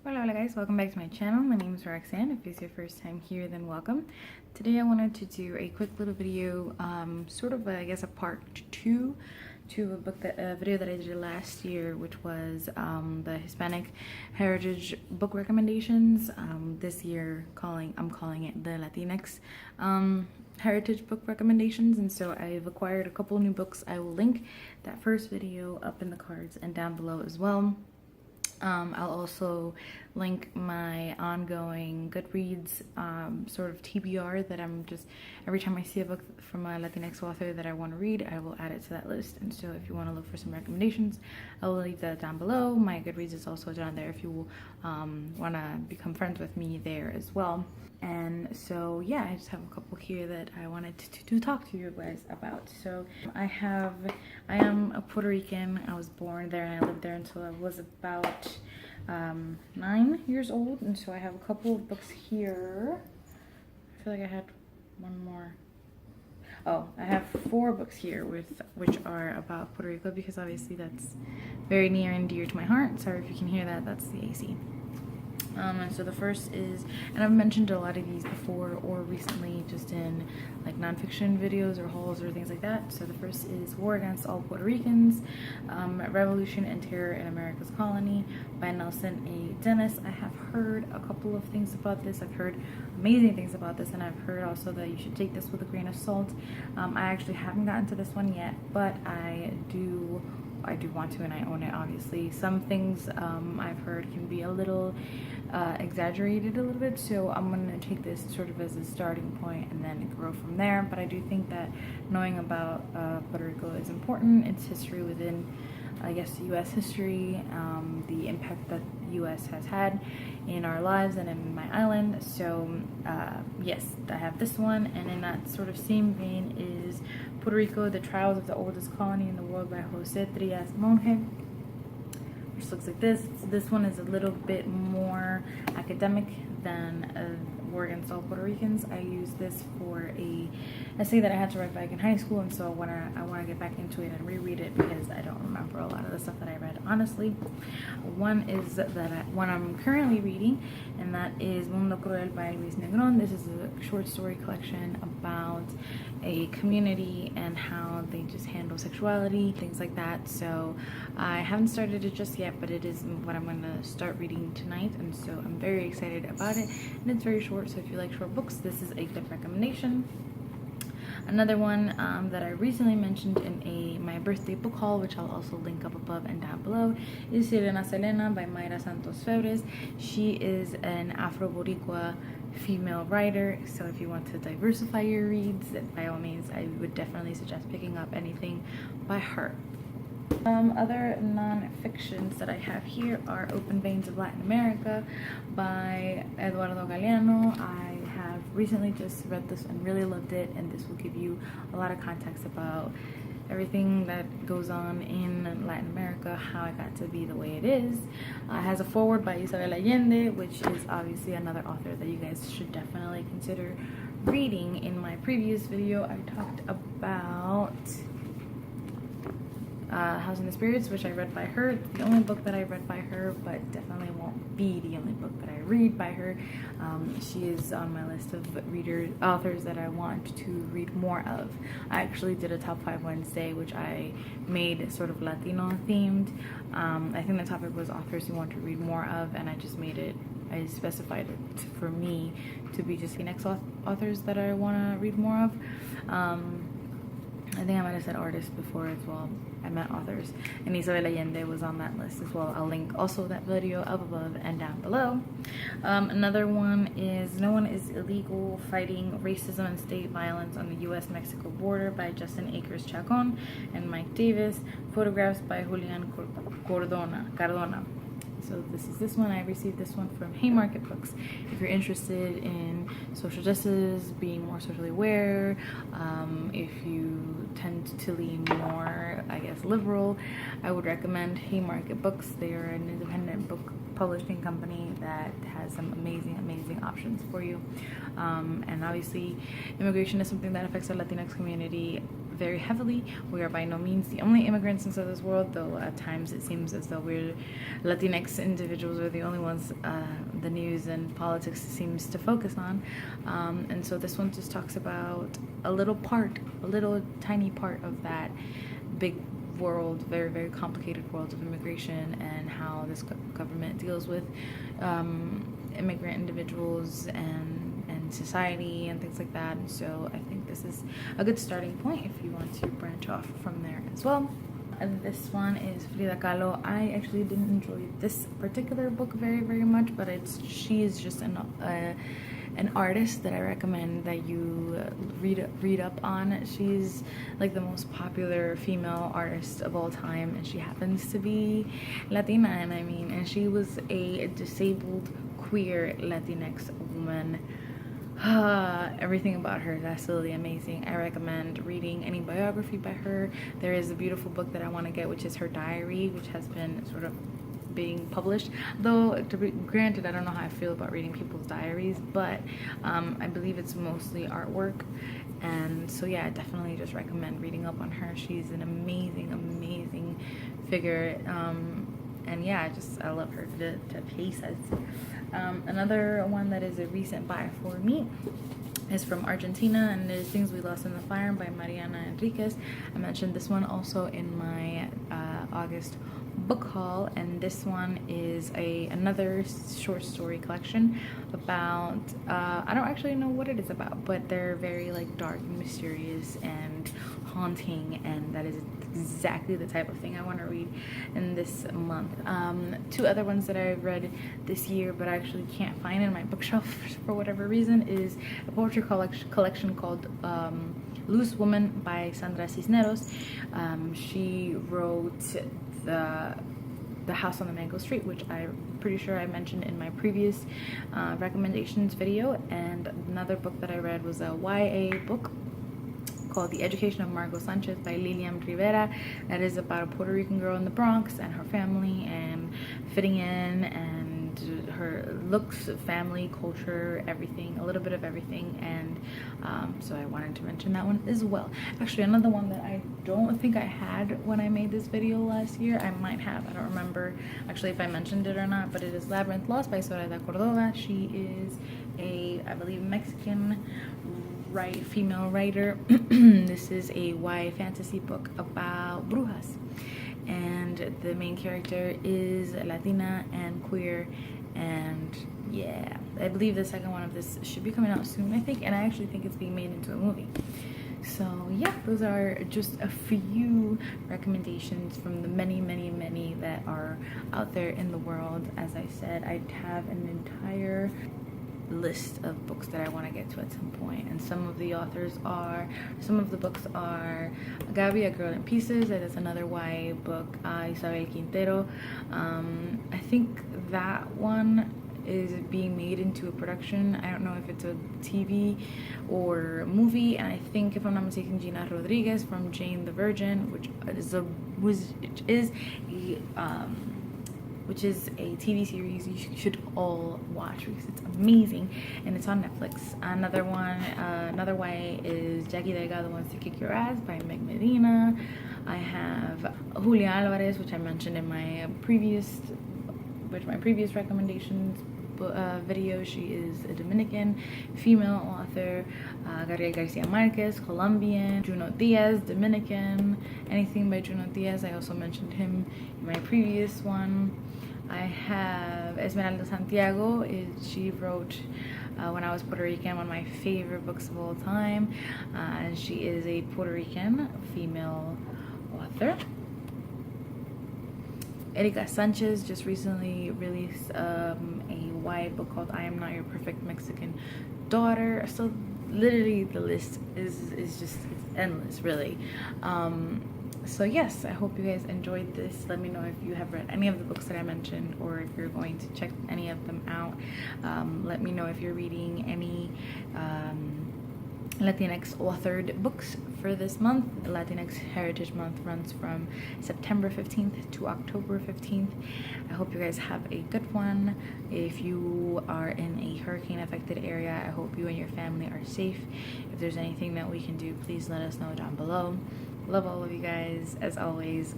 Hola guys, welcome back to my channel. My name is Roxanne. If it's your first time here, then welcome. Today I wanted to do a quick little video, sort of I guess a part 2 to a video that I did last year, which was the Hispanic Heritage Book Recommendations. This year I'm calling it the Latinx Heritage Book Recommendations, and so I've acquired a couple new books. I will link that first video up in the cards and down below as well. I'll also link my ongoing Goodreads sort of TBR that I'm just, every time I see a book from a Latinx author that I want to read, I will add it to that list. And so if you want to look for some recommendations, I will leave that down below. My Goodreads is also down there if you want to become friends with me there as well. And so yeah, I just have a couple here that I wanted to talk to you guys about. So I am a Puerto Rican. I was born there and I lived there until I was about 9 years old, and so I have a couple of books here. I feel like I had one more. Oh, I have 4 books here which are about Puerto Rico, because obviously that's very near and dear to my heart. Sorry if you can hear that, that's the AC. And so the first is, and I've mentioned a lot of these before or recently just in like nonfiction videos or hauls or things like that. So the first is War Against All Puerto Ricans, Revolution and Terror in America's Colony by Nelson A. Dennis. I have heard a couple of things about this. I've heard amazing things about this, and I've heard also that you should take this with a grain of salt. I actually haven't gotten to this one yet, but I do want to, and I own it obviously. Some things I've heard can be a little exaggerated a little bit, so I'm going to take this sort of as a starting point and then grow from there. But I do think that knowing about Puerto Rico is important, its history within, I guess, U.S. history, the impact that the U.S. has had in our lives and in my island. So yes, I have this one, and in that sort of same vein is Puerto Rico, The Trials of the Oldest Colony in the World by Jose Trias Monge, which looks like this. This one is a little bit more academic than War Against All Puerto Ricans. I used this for a essay that I had to write back in high school, and so I wanna get back into it and reread it because I don't remember a lot of the stuff that I read, honestly. One is one I'm currently reading, and that is Mundo Cruel by Luis Negron. This is a short story collection about a community and how they just handle sexuality, things like that. So I haven't started it just yet, but it is what I'm going to start reading tonight, and so I'm very excited about it. And it's very short, so if you like short books, this is a good recommendation. Another one that I recently mentioned in my birthday book haul, which I'll also link up above and down below, is Sirena Selena by Mayra Santos Febres. She is an Afro-Boricua female writer, so if you want to diversify your reads, by all means, I would definitely suggest picking up anything by her. Other non-fictions that I have here are Open Veins of Latin America by Eduardo Galeano. I have recently just read this and really loved it, and this will give you a lot of context about everything that goes on in Latin America, how it got to be the way it is. It has a foreword by Isabel Allende, which is obviously another author that you guys should definitely consider reading. In my previous video, I talked about House in the Spirits, which I read by her. The only book that I read by her, but definitely won't be the only book that I read by her. She is on my list of authors that I want to read more of. I actually did a top 5 Wednesday, which I made sort of Latino themed. I think the topic was authors you want to read more of, and I specified it for me to be just the next authors that I want to read more of. I think I might have said artists before as well. I meant authors. And Isabel Allende was on that list as well. I'll link also that video up above and down below. Another one is No One is Illegal, Fighting Racism and State Violence on the U.S.-Mexico Border by Justin Akers Chacon and Mike Davis. Photographs by Julian Cardona. So this one. I received this one from Haymarket Books. If you're interested in social justice, being more socially aware, if you tend to lean more, I guess, liberal, I would recommend Haymarket Books. They are an independent book publishing company that has some amazing options for you. And obviously, immigration is something that affects our Latinx community very heavily. We are by no means the only immigrants into this world, though at times it seems as though we're Latinx individuals are the only ones the news and politics seems to focus on. And so this one just talks about a little tiny part of that big world, very, very complicated world of immigration, and how this government deals with immigrant individuals and society and things like that. And so I think this is a good starting point if you want to branch off from there as well. And this one is Frida Kahlo. I actually didn't enjoy this particular book very, very much, but she is just an artist that I recommend that you read up on. She's like the most popular female artist of all time, and she happens to be Latina, and she was a disabled queer Latinx woman. Everything about her is absolutely amazing. I recommend reading any biography by her. There is a beautiful book that I want to get, which is her diary, which has been sort of being published, though to be granted, I don't know how I feel about reading people's diaries, but I believe it's mostly artwork. And so yeah, I definitely just recommend reading up on her. She's an amazing figure, and yeah, I love her to pieces. Another one that is a recent buy for me is from Argentina, and it is Things We Lost in the Fire by Mariana Enriquez. I mentioned this one also in my August book haul, and this one is another short story collection about I don't actually know what it is about, but they're very like dark and mysterious and haunting, and that is exactly the type of thing I want to read in this month. Two other ones that I've read this year but I actually can't find in my bookshelf for whatever reason is a poetry collection called Loose Woman by Sandra Cisneros. She wrote the House on the Mango Street, which I'm pretty sure I mentioned in my previous recommendations video. And another book that I read was a YA book called The Education of Margot Sanchez by Lilian Rivera. That is about a Puerto Rican girl in the Bronx and her family and fitting in and her looks, family, culture, everything, a little bit of everything. And so I wanted to mention that one as well. Actually, another one that I don't think I had when I made this video last year, I might have, I don't remember actually if I mentioned it or not, but it is Labyrinth Lost by Soraya Cordova. She is I believe Mexican female writer. This is a YA fantasy book about brujas, and the main character is Latina and queer, and yeah, I believe the second one of this should be coming out soon, I think, and I actually think it's being made into a movie. So yeah, those are just a few recommendations from the many that are out there in the world. As I said, I have an entire list of books that I want to get to at some point, and some of the books are Gabi, A Girl in Pieces. That is another YA book. Isabel Quintero. I think that one is being made into a production. I don't know if it's a TV or a movie, and I think, if I'm not mistaken, Gina Rodriguez from Jane the Virgin, which is a TV series you should all watch because it's amazing, and it's on Netflix. Another YA is Jackie Delgado Wants to Kick Your Ass by Meg Medina. I have Julia Alvarez, which I mentioned in my previous recommendations video. She is a Dominican female author. Gabriel Garcia Marquez, Colombian. Junot Diaz, Dominican. Anything by Junot Diaz, I also mentioned him in my previous one. I have Esmeralda Santiago. She wrote When I Was Puerto Rican, one of my favorite books of all time. And she is a Puerto Rican female author. Erika Sanchez just recently released a YA book called I Am Not Your Perfect Mexican Daughter. So literally the list is just endless, really. So yes, I hope you guys enjoyed this. Let me know if you have read any of the books that I mentioned, or if you're going to check any of them out. Let me know if you're reading any Latinx authored books for this month. Latinx Heritage Month runs from September 15th to October 15th. I hope you guys have a good one. If you are in a hurricane affected area, I hope you and your family are safe. If there's anything that we can do, please let us know down below. Love all of you guys. As always,